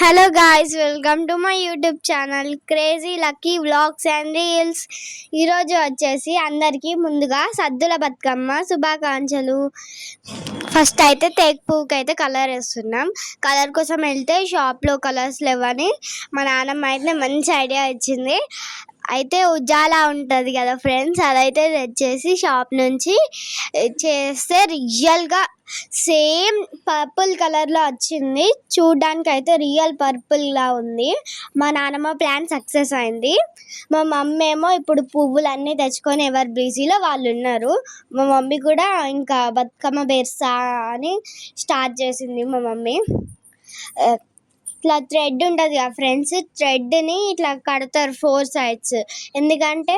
Hello guys, welcome to my YouTube channel crazy lucky vlogs and reels. ఈరోజు వచ్చేసి అందరికీ ముందుగా సద్దుల బతుకమ్మ శుభాకాంక్షలు. ఫస్ట్ అయితే తేక్ పువ్వుకి అయితే కలర్ వేస్తున్నాం. కలర్ కోసం వెళ్తే షాప్లో కలర్స్ లేవని మా నాన్నమ్మ అయితే మంచి ఐడియా ఇచ్చింది. అయితే ఉజాలా ఉంటుంది కదా ఫ్రెండ్స్, అదైతే తెచ్చేసి షాప్ నుంచి చేస్తే రియల్గా సేమ్ పర్పుల్ కలర్లో వచ్చింది. చూడ్డానికి అయితే రియల్ పర్పుల్లా ఉంది. మా నాన్నమ్మ ప్లాన్ సక్సెస్ అయింది. మా మమ్మీ ఏమో ఇప్పుడు పువ్వులన్నీ తెచ్చుకొని ఎవరు బిజీలో వాళ్ళు ఉన్నారు. మా మమ్మీ కూడా ఇంకా బతుకమ్మ పేరుస్తా అని స్టార్ట్ చేసింది. మా మమ్మీ ఇట్లా థ్రెడ్ ఉంటుంది కదా ఫ్రెండ్స్, థ్రెడ్ని ఇట్లా కడతారు 4 sides. ఎందుకంటే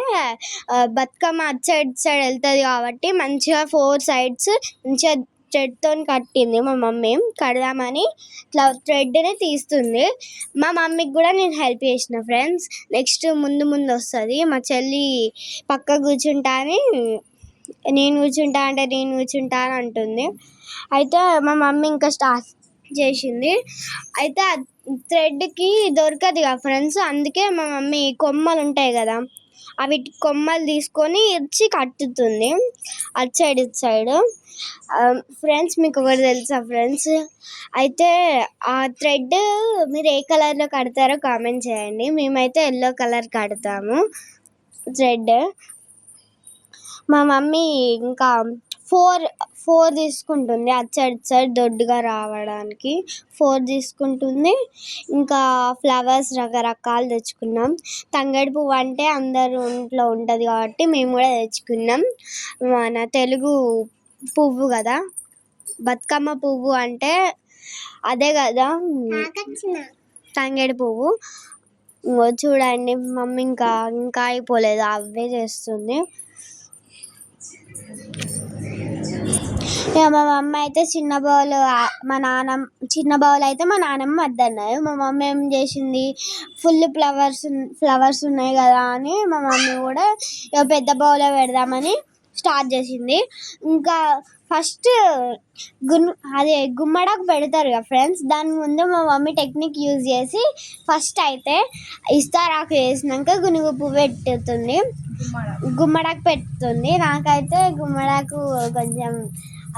బతుకమ్మ అటు సైడ్ వెళ్తుంది కాబట్టి మంచిగా 4 sides మంచిగా థ్రెడ్తో కట్టింది మా మమ్మీ. కడదామని ఇట్లా థ్రెడ్ని తీస్తుంది. మా మమ్మీకి కూడా నేను హెల్ప్ చేసిన ఫ్రెండ్స్. నెక్స్ట్ ముందు వస్తుంది మా చెల్లి పక్క కూర్చుంటా అని, నేను కూర్చుంటా అంటే నేను కూర్చుంటా అని అంటుంది. అయితే మా మమ్మీ ఇంకా స్టార్ట్ చేసింది. అయితే థ్రెడ్కి దొరకదు కదా ఫ్రెండ్స్, అందుకే మా మమ్మీ కొమ్మలు ఉంటాయి కదా అవి కొమ్మలు తీసుకొని ఇచ్చి కట్టుతుంది అటు సైడ్ ఇటు సైడ్. ఫ్రెండ్స్ మీకు ఒకటి తెలుసా ఫ్రెండ్స్, అయితే ఆ థ్రెడ్ మీరు ఏ కలర్లో కడతారో కామెంట్ చేయండి. మేమైతే ఎల్లో కలర్ కడతాము థ్రెడ్. మా మమ్మీ ఇంకా ఫోర్ తీసుకుంటుంది అటు సైడ్ దొడ్డుగా రావడానికి 4 తీసుకుంటుంది. ఇంకా ఫ్లవర్స్ రకరకాలు తెచ్చుకున్నాం. తంగేడు పువ్వు అంటే అందరు ఇంట్లో ఉంటుంది కాబట్టి మేము కూడా తెచ్చుకున్నాం. మన తెలుగు పువ్వు కదా, బతుకమ్మ పువ్వు అంటే అదే కదా తంగేడు పువ్వు. చూడండి మమ్మీ ఇంకా అయిపోలేదు, అవే చేస్తుంది. మా మమ్మీ అయితే చిన్న బౌల్ అయితే మా నాన్నమ్మ వద్దన్నారు. మా మమ్మీ ఏం చేసింది, ఫుల్ ఫ్లవర్స్ ఉన్నాయి కదా అని మా మమ్మీ కూడా పెద్ద బౌల్ పెడదామని స్టార్ట్ చేసింది. ఇంకా ఫస్ట్ అదే గుమ్మడాకు పెడతారు కదా ఫ్రెండ్స్, దాని ముందు మా మమ్మీ టెక్నిక్ యూజ్ చేసి ఫస్ట్ అయితే ఇస్తారాకు వేసినాక గునుగు పువ్వు పెట్టుతుంది, గుమ్మడాకు పెడుతుంది. నాకైతే గుమ్మడాకు కొంచెం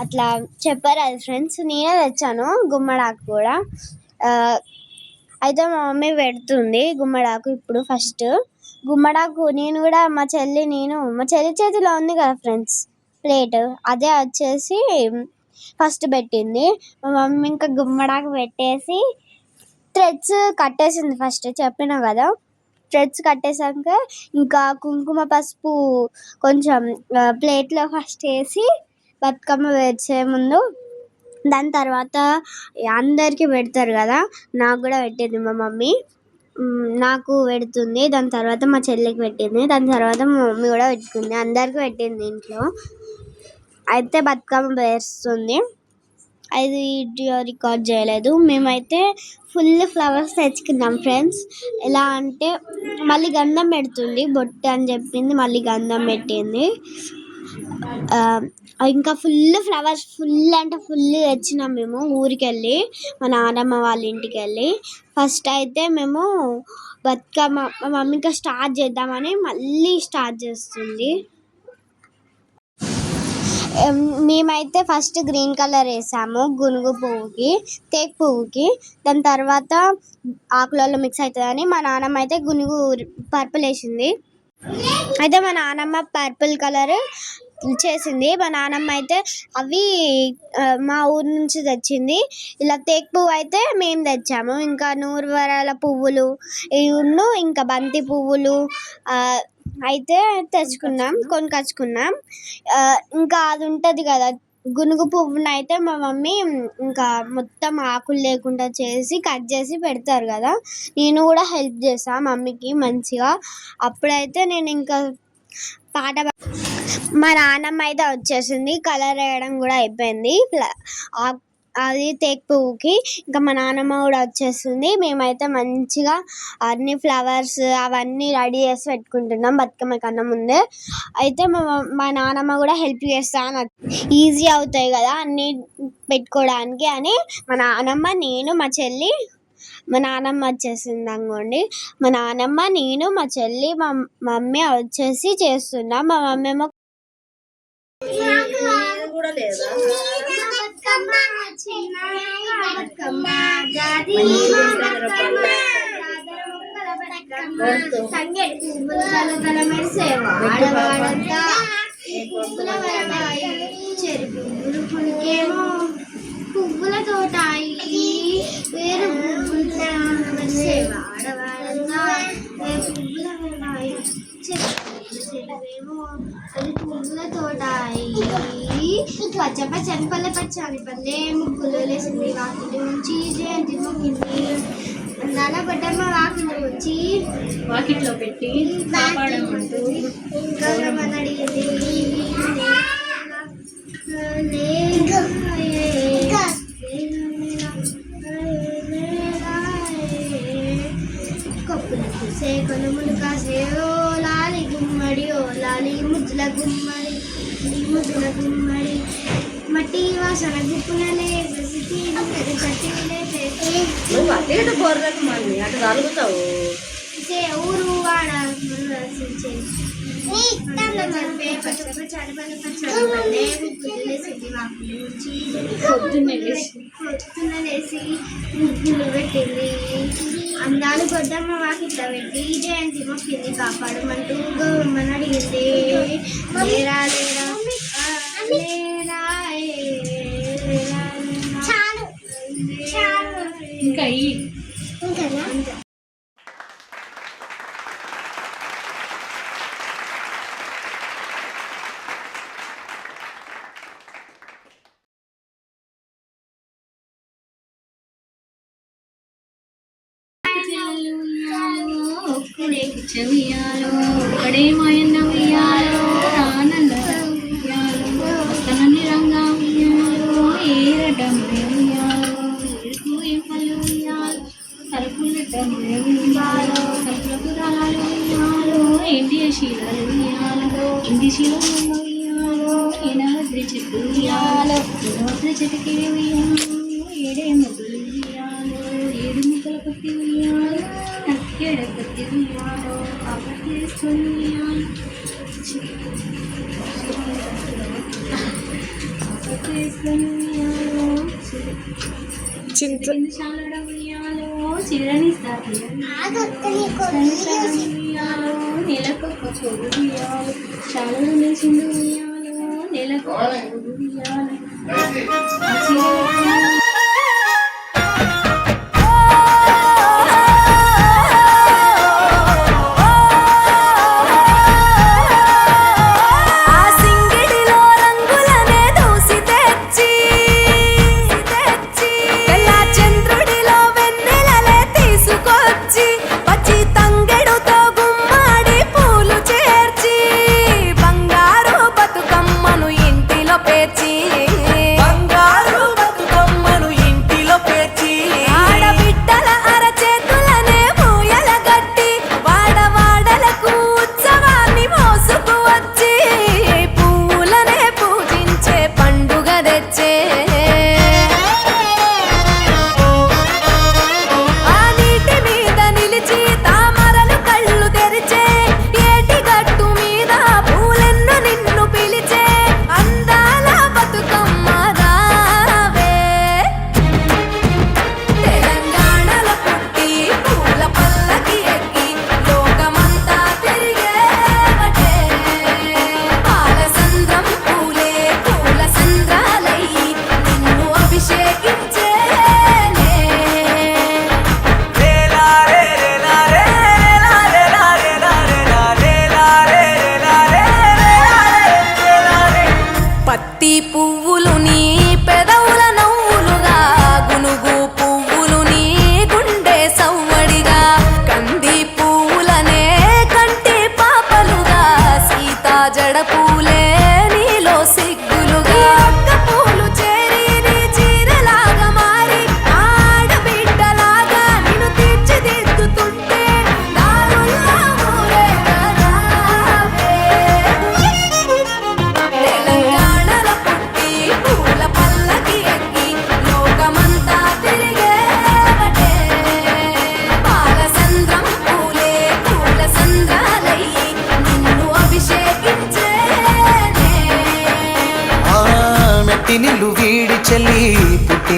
అట్లా చెప్పారు అది ఫ్రెండ్స్, నేనే తెచ్చాను గుమ్మడాకు కూడా. అయితే మా మమ్మీ పెడుతుంది గుమ్మడాకు. ఇప్పుడు ఫస్ట్ గుమ్మడాకు నేను కూడా మా చెల్లి చేతిలో ఉంది కదా ఫ్రెండ్స్ ప్లేట్, అదే వచ్చేసి ఫస్ట్ పెట్టింది. మా మమ్మీ ఇంకా గుమ్మడాకు పెట్టేసి థ్రెడ్స్ కట్టేసింది. ఫస్ట్ చెప్పినా కదా, థ్రెడ్స్ కట్టేసాక ఇంకా కుంకుమ పసుపు కొంచెం ప్లేట్లో ఫస్ట్ వేసి బతుకమ్మ వేసే ముందు, దాని తర్వాత అందరికీ పెడతారు కదా, నాకు కూడా పెట్టింది మా మమ్మీ. నాకు పెడుతుంది, దాని తర్వాత మా చెల్లికి పెట్టింది, దాని తర్వాత మా మమ్మీ కూడా పెట్టుకుంది, అందరికీ పెట్టింది ఇంట్లో. అయితే బతుకమ్మ వేస్తుంది. అది వీడియో రికార్డ్ చేయలేదు. మేమైతే ఫుల్ ఫ్లవర్స్ తెచ్చుకున్నాం ఫ్రెండ్స్. ఎలా అంటే మళ్ళీ గంధం పెడుతుంది, బొట్టు అని చెప్పింది, మళ్ళీ గంధం పెట్టింది. ఇంకా ఫ్లవర్స్ అంటే ఫుల్ తెచ్చినాం మేము ఊరికి వెళ్ళి, మా నాన్నమ్మ వాళ్ళ ఇంటికి వెళ్ళి. ఫస్ట్ అయితే మేము బతుకమ్మ మా మమ్మీ ఇంకా స్టార్ట్ చేద్దామని మళ్ళీ స్టార్ట్ చేస్తుంది. మేమైతే ఫస్ట్ గ్రీన్ కలర్ వేసాము గునుగు పువ్వుకి, తేక్ పువ్వుకి. దాని తర్వాత ఆకులలో మిక్స్ అవుతుందని మా నాన్నమ్మ అయితే గునుగు పర్పుల్ వేసింది. అయితే మా నాన్నమ్మ పర్పుల్ కలర్ చేసింది. మా నాన్నమ్మ అయితే అవి మా ఊరు నుంచి తెచ్చింది. ఇలా తేక్ పువ్వు అయితే మేము తెచ్చాము. ఇంకా నూరువరాల పువ్వులు ఇంకా బంతి పువ్వులు అయితే కొనుకొచ్చుకున్నాం. ఇంకా అది ఉంటుంది కదా గునుగు పువ్వును అయితే మా మమ్మీ ఇంకా మొత్తం ఆకులు లేకుండా చేసి కట్ చేసి పెడతారు కదా, నేను కూడా హెల్ప్ చేశాను మమ్మీకి మంచిగా. అప్పుడైతే నేను ఇంకా మా నాన్నమ్మ అయితే వచ్చేసింది, కలర్ వేయడం కూడా అయిపోయింది అది తేక్ పువ్వుకి. ఇంకా మా నాన్నమ్మ కూడా వచ్చేస్తుంది. మేమైతే మంచిగా అన్ని ఫ్లవర్స్ అవన్నీ రెడీ చేసి పెట్టుకుంటున్నాం బతుకమ్మ కన్నా ముందే. అయితే మా నాన్నమ్మ కూడా హెల్ప్ చేస్తాను, ఈజీ అవుతాయి కదా అన్నీ పెట్టుకోవడానికి అని మా నాన్నమ్మ, నేను, మా చెల్లి మా నాన్నమ్మ వచ్చేసింది అనుకోండి. మా నాన్నమ్మ, నేను, మా చెల్లి, మా మమ్మీ వచ్చేసి చేస్తున్నా. మా మమ్మీ ఏమో పువ్వుల తోటాయి వేరు పువ్వుల పువ్వుల తోటాయి పచ్చని పల్లె పచ్చని పల్లె ముగ్గులు లేసింది వాకిలి ఉంచి జయంతి మొక్కింది అందాల బట్టమ్మ వాకిలి ఉంచి వాకిట్లో పెట్టి ఇంకా అడిగింది కప్పులకు సేకలములు కాసే ఓ లాలి గుమ్మడి ఓ లాలి ముద్దుల గుమ్మడి గుమ్మడి మట్టి వాసన గుప్పులనే ఊరు వాడ పొద్దున్న లేసి ముగ్గులు పెట్టింది అందాలు గొడ్డమ్మ వాకిట్లా పెట్టి జయంతి మొక్కింది కాపాడమంటూ గౌరమ్మని అడిగింది లేరా లేరా ఇంకా చెవియాలో ఒక్కడే మాయన్న ఉయ్యాలో ఆనంద ఉయ్యాలో వస్తనని రంగా ఉయ్యాలో ఏరటముడే ఉయ్యాలో ఎరుకు ఎంపలు ఉయ్యాలో తలుపులటముడే ఉయ్యాలో తలుపులకు రాలు ఉయ్యాలో ఎండి శీలలు ఉయ్యాలో ఇంటి శీలలు ఉయ్యాలో ఎనవద్రి చెట్టు ఉయ్యాలో ఎనవద్రి చెట్టుకి ఉయ్యాలో ఏడే ముగ్గులు ఉయ్యాలో ఏడు ముక్కల పట్టి ఉయ్యాలో ఎడపతి ఉయ్యాలో అపకేసుకొని చింతశాలడ ఉయ్యాలో చిరని ఉయ్యాలో నెలకొక్క పొడు ఉయ్యాలో శాలడు లేచిండు ఉయ్యాలో నెలకొక్క పొడు ఉయ్యాలో బంగారు బతుకమ్మ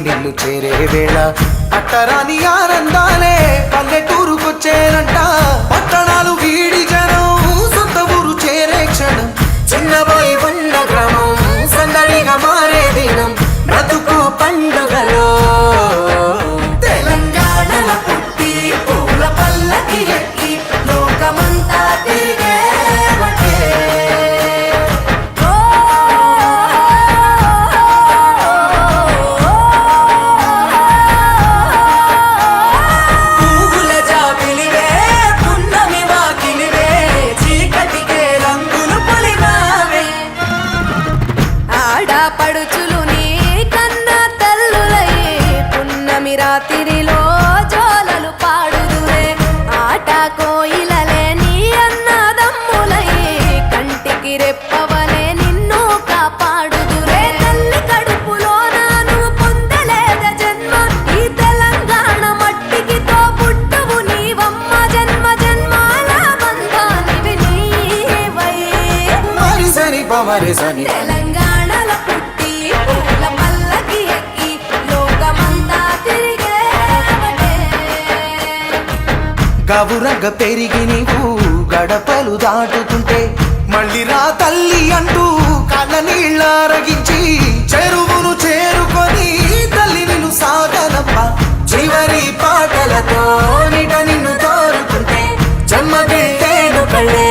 నిన్ను చేరే వేళ అట్టరాని ఆనందాలే పల్లెటూరుకొచ్చేనంట పట్టణాలు వీడి జనం సొంత ఊరు చేరే క్షణం చిన్నబోయి బండ గ్రామం సందడిగా మారే దినం బ్రతుకు పండుగలో తెలంగాణల పుట్టి పూల పల్లకి ఎక్కి లోకమంతా తిరిగేవటే పువ్వుల జాబిలివే పున్నమి వాకిలివే చీకటికే రంగులు పొలిమావే ఆడపడుచులు నీ కన్న తల్లులయ్యే పున్నమి రాత్రిలో జోలలు పాడుదురే ఆట కోయిలలే నీ అన్నదమ్ములయ్యే కంటికి రెప్పవలే నిన్ను కాపాడుదురే తల్లి కడుపులో నాను పొందలేద జన్మ ఈ తెలంగాణ మట్టికి తో పుట్టువు నీవమ్మ జన్మ జన్మాల బంధానివి నీవై మరిసని పమరిసని తెలంగాణల పుట్టి పూల పల్లకి ఎక్కి లోకమంతా తిరిగేవటే గవురగ పెరిగి నీవు గడపలు దాటుతుంటే మళ్ళీ రా తల్లి అంటూ కళ్ళ నీళ్ళరగించి చెరువును చేరుకొని తల్లి నిన్ను సాగనప్ప చివరి పాటలతో నిట నిన్ను తోరుకుంటే జన్మకెళ్ళేను కళ్ళే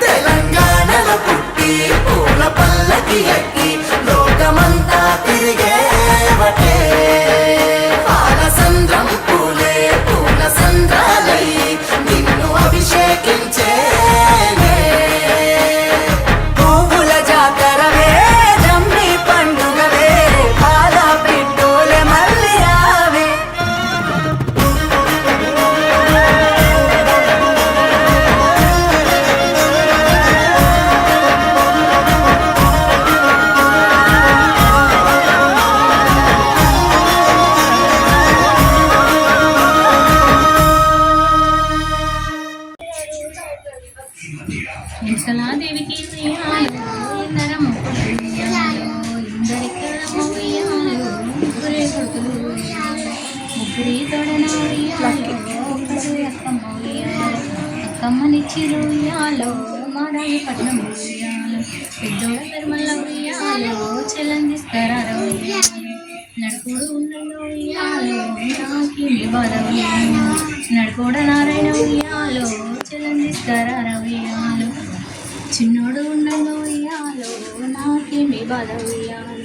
తెలంగాణల పుట్టి పూల పల్లకి ఎక్కి లోకమంతా తిరిగేవటే పాలసంద్రం పూలే పూల సంద్రాలై నిన్ను అభిషేకించేనే పువ్వుల జాతరవే జమ్మి పండుగవే పాల పిట్టోలే మళ్ళీ రావే వెంకలాదేవికి ఉయ్యాలో ఇందరమ్మ ఉయ్యాలో ఇందరికడమ్మ ఉయ్యాలో ముగ్గురే కొడుకులు ఉయ్యాలో ముగ్గురి తోడన ఉయ్యాలో ఒక్కడే అక్కమ్మ ఉయ్యాలో అక్కమ్మనిచ్చిరు ఉయ్యాలో మారాజపట్నం ఉయ్యాలో పెద్దోడ పెరుమల్ల ఉయ్యాలో చెల్లని తీసుకురార ఉయ్యాలో నడుపుడు ఉన్నలో ఉయ్యాలో నాకి బాధ ఉయ్యాలో నడుకోడ నారాయణ ఉయ్యాలో చెల్లని తీసుకురార ఉయ్యాలో చిన్నోడు ఉన్నలో ఉయ్యాలో నాకేమి బాధ ఉయ్యాలో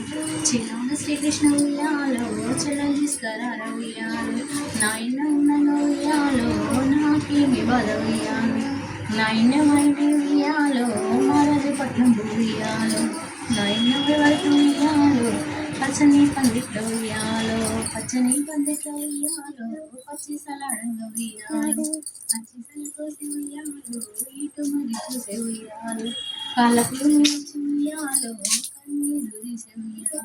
చిన్నోడు శ్రీకృష్ణ ఉయ్యాలో చెల్లని తీసుకురార ఉయ్యాలో నాయన ఉన్నలో ఉయ్యాలో నాకేమి బాధ ఉయ్యాలో నాయన వైపు ఉయ్యాలో మారాజపట్నం ఉయ్యాలో నాయన వైపు ఉయ్యాలో పచ్చని పందిట్ల ఉయ్యాలో పచ్చని పందిట్ల ఉయ్యాలో పచ్చి సలాడంగా ఉయ్యాలో పచ్చి సల కోసి ఉయ్యాలో ఇటు మరి చూసే ఉయ్యాలో కాళ్ళకు ఉయ్యాలో కన్నీరు తీసే ఉయ్యాలో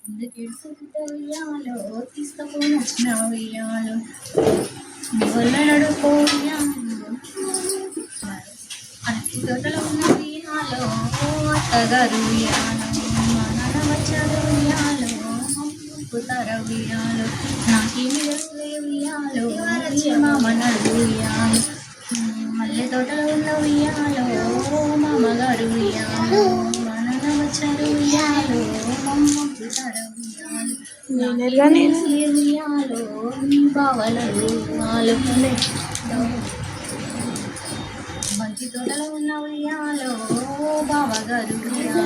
ఎందుకు ఎడుతుంటే ఉయ్యాలో తీసుకపోనొచ్చిన ఉయ్యాలో నీ వల్ల నడుకో ఉయ్యాలో అరటి తోటలో ఉన్న ఉయ్యాలో అత్తగారు ఉయ్యాలో మా నాన్న వచ్చారు ఉయ్యాలో పుతార ఉయ్యాలో నాకేమి తెలుసులే ఉయ్యాలో మామ నడు ఉయ్యాలో మల్లె తోటలో ఉన్న ఉయ్యాలో మామగారు ఉయ్యాలో మా నాన్న వచ్చారు ఉయ్యాలో మమ్మ పుతార ఉయ్యాలో నాకేమి తెలుసులే ఉయ్యాలో మీ బావలడు ఉయ్యాలో మంచి తోటలో ఉన్న ఉయ్యాలో బావగారు ఉయ్యాలో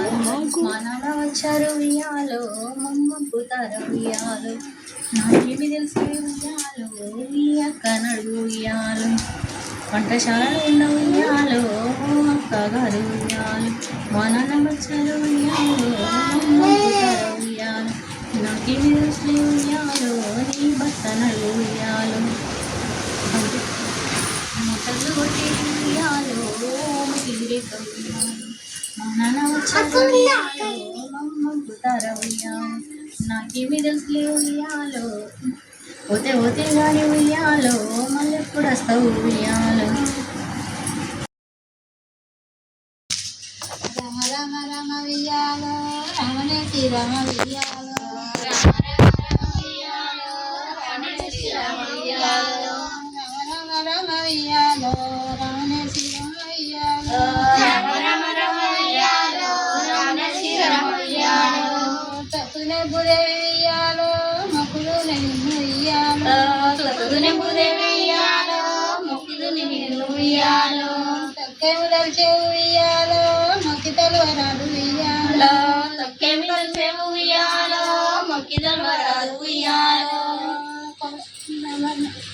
మా నాన్న వచ్చారు ఉయ్యాలో మమ్మ పుతార ఉయ్యాలో నాకేమి తెలుసు ఉయ్యాలో ఈ అక్క నడు ఉయ్యాలో వంటశాలలో ఉన్న ఉయ్యాలో అక్కగారు ఉయ్యాలో మా నాన్న వచ్చారు ఉయ్యాలో మమ్మ పుతార ఉయ్యాలో నాకేమి తెలుసు ఉయ్యాలో నీ భర్త నడు ఉయ్యాలో మొట్టలు కొట్టి ఉయ్యాలో సిగరెట్ ఉయ్యాలో మా నాన్న వచ్చారు ఉయ్యాలో మమ్మ పుతార ఉయ్యాలో నాకేమి తెలుసులే ఉయ్యాలో పోతే పోతే గాని ఉయ్యాలో మళ్ళీ ఎప్పుడు వస్తావు ఉయ్యాలో రామ రామ రామ ఉయ్యాలో రామనేటి రామ ఉయ్యాలో రామ మొక్కజొన్న భూదేవి ఉయ్యాలో మొక్కుదుని నిన్ను ఉయ్యాలో తొక్కేము దల్చే ఉయ్యాలో మొక్కితలు వరాలు ఉయ్యాలో తొక్కేమి దల్చేవు ఉయ్యాలో మొక్కిదలు వరాలు ఉయ్యాలో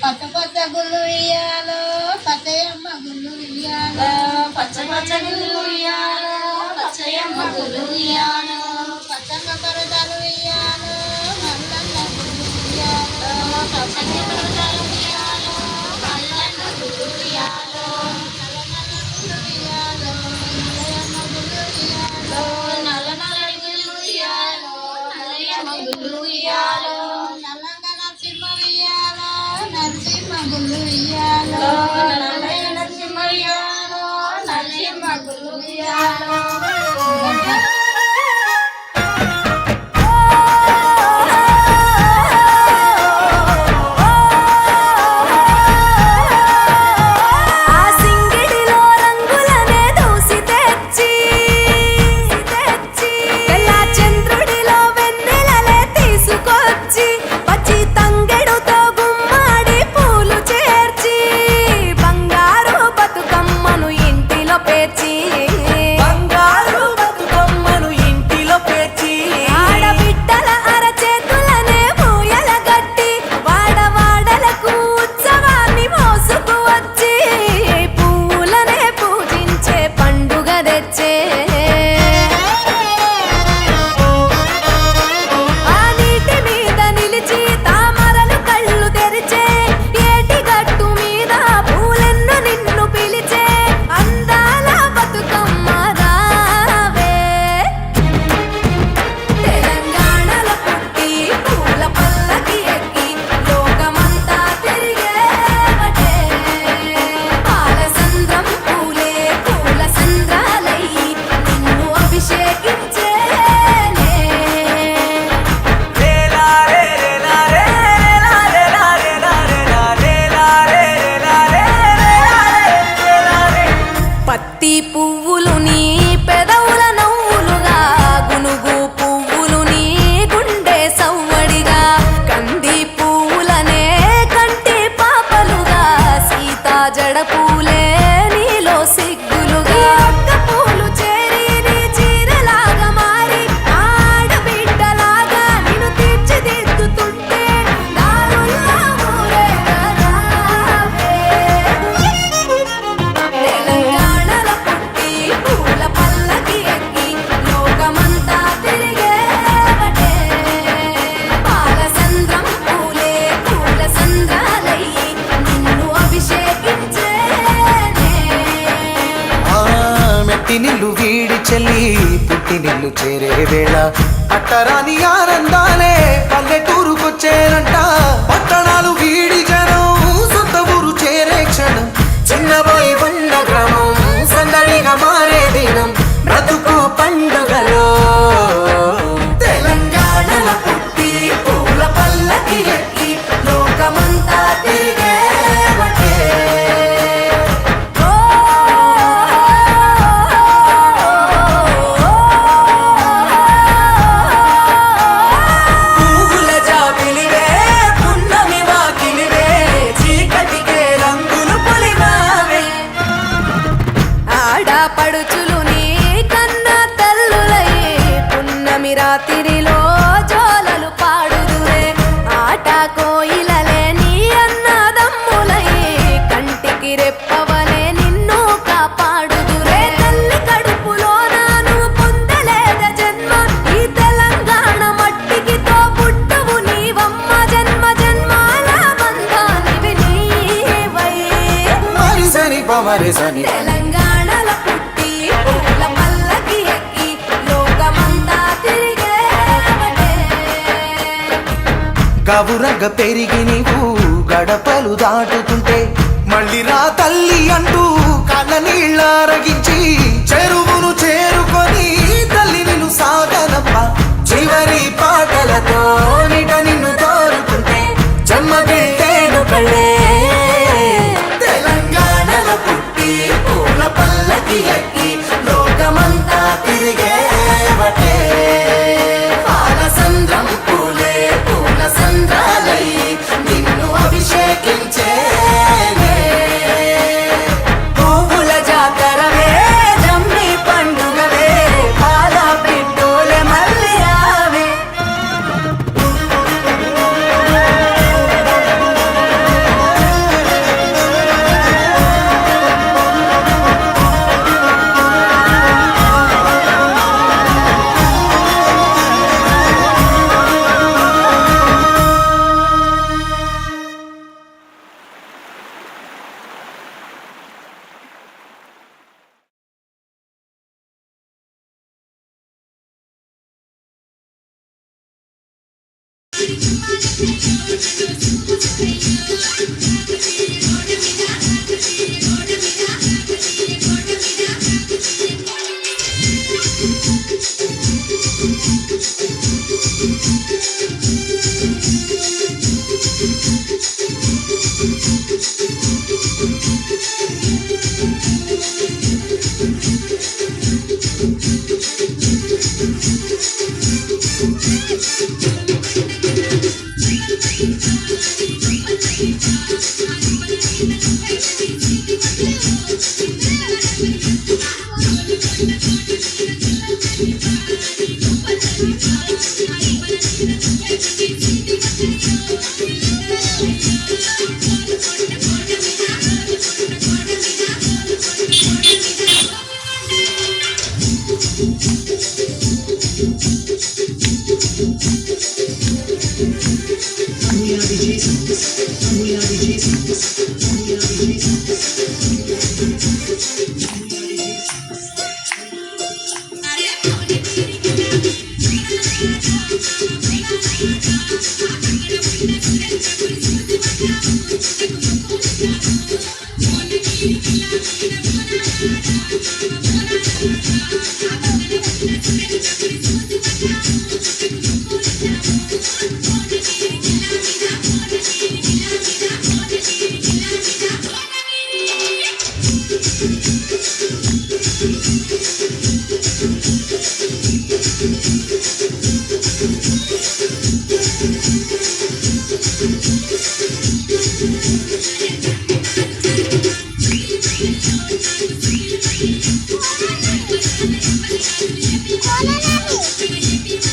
పచ్చ పచ్చ గుళ్ళు ఉయ్యాలో పచ్చయమ్మ గుళ్ళు ఉయ్యాలో పచ్చ పచ్చ గుళ్ళు ఉయ్యాలో పచ్చయమ్మ గుళ్ళు ఉయ్యాలో పచ్చమ్మ పరదాలు ఉయ్యాలో మల్లన్న గుళ్ళు ఉయ్యాలో పచ్చని పర్వతాలు ఉయ్యాలో మల్లన్న గుళ్ళు ఉయ్యాలో ఉయ్యాలో మల్లయ్యమ్మ గుళ్ళు ఉయ్యాలో నల్ల నల్లని గుళ్ళు ఉయ్యాలో నల్లయమ్మ గుళ్ళు ఉయ్యాలో నల్లంగా నరసింహ ఉయ్యాలో నరసింహ గుళ్ళు ఉయ్యాలో నల్లయ్య నరసింహ ఉయ్యాలో నరసింహ గుళ్ళు ఉయ్యాలో ఆ సింగిడిలో రంగులనే దూసి తెచ్చి తెల్ల చంద్రుడిలో వెన్నెలలే తీసుకొచ్చి పచ్చి తంగెడుతో గుమ్మాడి పూలు చేర్చి బంగారు బతుకమ్మను ఇంటిలో పేర్చి బంగారు బతుకమ్మను ఇంటిలో పేర్చి ఆడబిడ్డల అరచేతులనే పూయల గట్టి వాడవాడలకు ఉత్సవాన్ని మోసుకు వచ్చి పూలనే పూజించే పండుగ తెచ్చే ఆ నీటి మీద నిలిచి తామరలు కళ్ళు తెరిచే ఏటి గట్టు మీద పూలెన్ను నిన్ను పిలిచే అందాల బతుకమ్మ రావే తెలంగాణలో పుట్టి పూల పల్లకి ఎక్కి లోకమంతా తిరిగేవటే పాలసంద్రం పూలే పూల సంద్రాలయ్యి నిన్ను అభిషేకించేనే లేలారే లేలారే లేలారే లేలారే లేలారే లేలారే పత్తి పువ్వులు నీ పెదవుల నవ్వులుగా గునుగు పువ్వులు నీ గుండె సవ్వడిగా కంది పువ్వులనే కంటి పాపలుగా సీతా జడ పూలే నీలో సిగ్గులుగా ఒక్క పూలు చేరి నీ చీరలాగా మారి ఆడబిడ్డలాగా నిన్ను తీర్చిదిద్దుతుంటే దారుల్లో ఊరేగరావే తెలంగాణలో పుట్టి పూల పల్లకి ఎక్కి లోకమంతా తిరిగేవటే పాలసంద్రం పూలే పూల సంద్రాలయ్యి నిన్ను అభిషేకించేనే ఆ మెట్టి నిల్లు వీడి చెల్లి పుట్టి నిల్లు చేరే వేళ అట్టరాని ఆనందాలే పల్లెటూరుకొచ్చేనంట పట్టణాలు వీడి జనం సొంత ఊరు చేరే క్షణం చిన్నబోయి ఉన్న గ్రామం సందడిగా మారే దినం బ్రతుకు పండుగలో తెలంగాణలో పుట్టి పూల పల్లకి ఎక్కి లోకమంతా తిరిగేవటే పువ్వుల జాబిలివే పున్నమి వాకిలివే చీకటికే రంగులు పొలిమావే ఆడపడుచులు నీ కన్న తల్లులయ్యే పున్నమి రాత్రిలో జోలలు పాడుదురే ఆట కోయిలలే నీ అన్నదమ్ములయ్యే కంటికి రెప్పవలే నిన్ను కాపాడుదురే తల్లి కడుపులో నాను పొందలేద జన్మ ఈ తెలంగాణ మట్టికి తో పుట్టవు నీవమ్మ జన్మ జన్మాల బంధానివి నీవై మరిసని పమరిసని తెలంగాణలో పుట్టి పూల పల్లకి ఎక్కి లోకమంతా తిరిగేవటే గవురగ పెరిగి నీవు గడపలు దాటుతుంటే మళ్ళీ రా తల్లి అంటూ కళ్ళ నీళ్ళారగించి చెరువును చేరుకొని తల్లి నిన్ను సాగనప్ప చివరి పాటలతో నిట నిన్ను తోరుకుంటే జన్మగిట్టేడు కళ్ళే తెలంగాణలో పుట్టి పూల పల్లకి ఎక్కి లోకమంతా తిరిగేవటే పాలసంద్రం పూలే పూల సంద్రాలై నిన్ను అభిషేకించ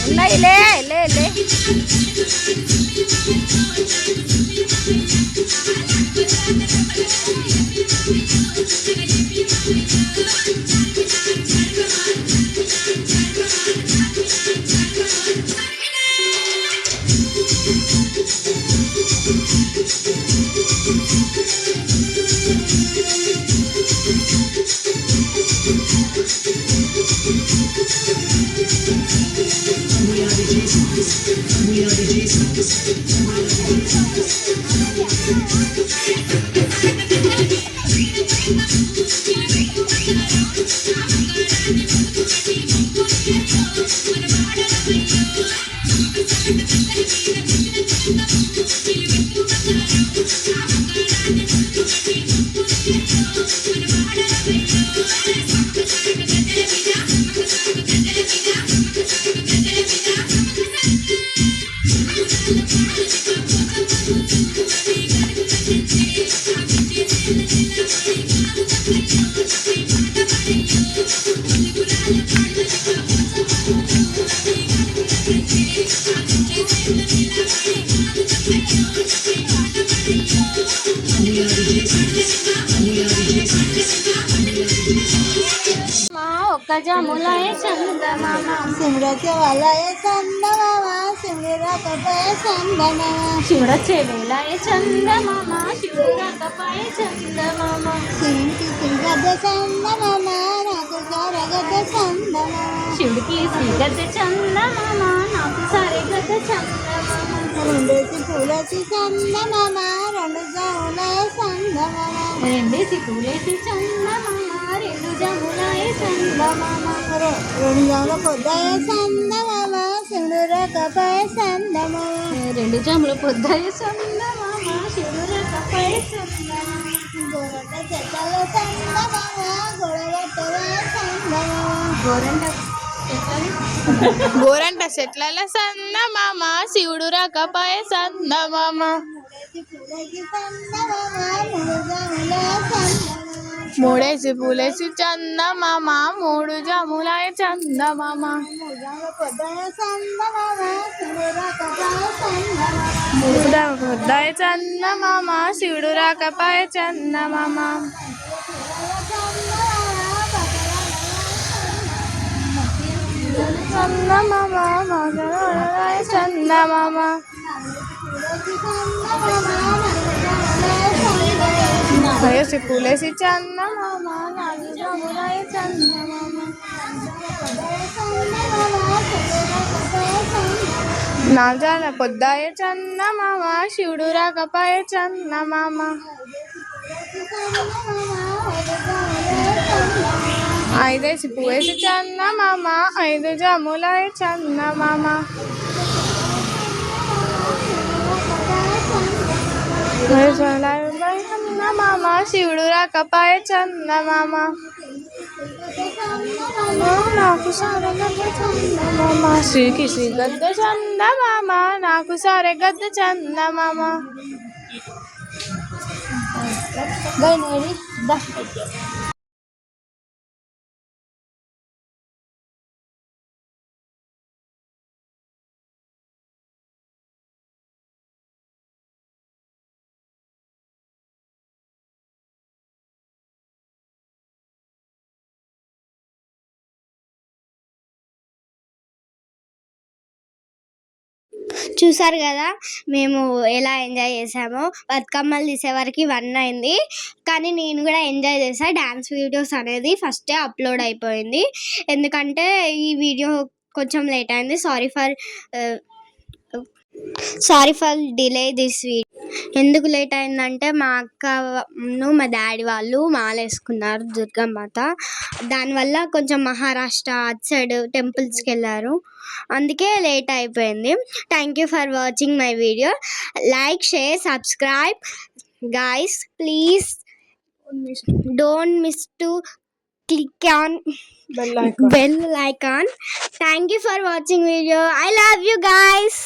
ఉన్నాయి లే లే లే जमुलाए चंदमामा सिमरते वालाए चंदमामा सिमरा कपाए चंदमामा शिवरचे वेलाए चंदमामा शिवरा कपाए चंदमामा सिंकी सिंगदे चंदमामा नाकु सारगदे चंदमामा शिवकी श्रीगत चंदमामा नाकु सारेगत चंदमामा రెండేసి పూలేసి చందమామ రెండు జములాయ చందమామ రెండేసి పూలేసి చందమామ రెండు జములాయ చందమామ రెండు జముల పొద్దాయ చందమామ సింధూర కపాయ చందమామ రెండు జముల పొద్దాయ చందమామ శివుర కపాయ చందమామ గోరంట చెట్ల చందమామ గొడవట్టవ చందమామ గోరంట చెట్ల సందమామ శివుడు రాకపాయ సందమామ మూడేసి పూలేసి చందమామ మూడు జములాయ చందమామ మూడు పొద్దాయ చందమామ శివుడు రాకపాయ చందమామ చందమామ చందమామ వయసి పూలేసి చందమామ నాలుగు జములాయ చందమామ నాజాల పొద్దాయ చందమామ శివుడు రాకపాయ చందమామ ఐదేసి పువ్వేసి చందమామ 5 జాములాయ చందమామ చందమామ శివుడు రాకపాయ చందమామ నాకు సారె గద్ద చందమామ శ్రీకి శ్రీ గద్ద చందమామ నాకు సారె గద్ద చందమామ చూసారు కదా మేము ఎలా ఎంజాయ్ చేసామో. బతుకమ్మలు తీసేవరకు 1 అయింది, కానీ నేను కూడా ఎంజాయ్ చేసా. డ్యాన్స్ వీడియోస్ అనేది ఫస్టే అప్లోడ్ అయిపోయింది, ఎందుకంటే ఈ వీడియో కొంచెం లేట్ అయింది. Sorry for delay this video. ఎందుకు లేట్ అయిందంటే మా అక్కను మా డాడీ వాళ్ళు మాలేసుకున్నారు దుర్గమాత, దానివల్ల కొంచెం మహారాష్ట్ర అటు సైడ్ టెంపుల్స్కి వెళ్ళారు, అందుకే లేట్ అయిపోయింది. Thank you for watching my video. Like, share, subscribe guys, please don't miss to click on bell icon. Thank you for watching video. I love you guys.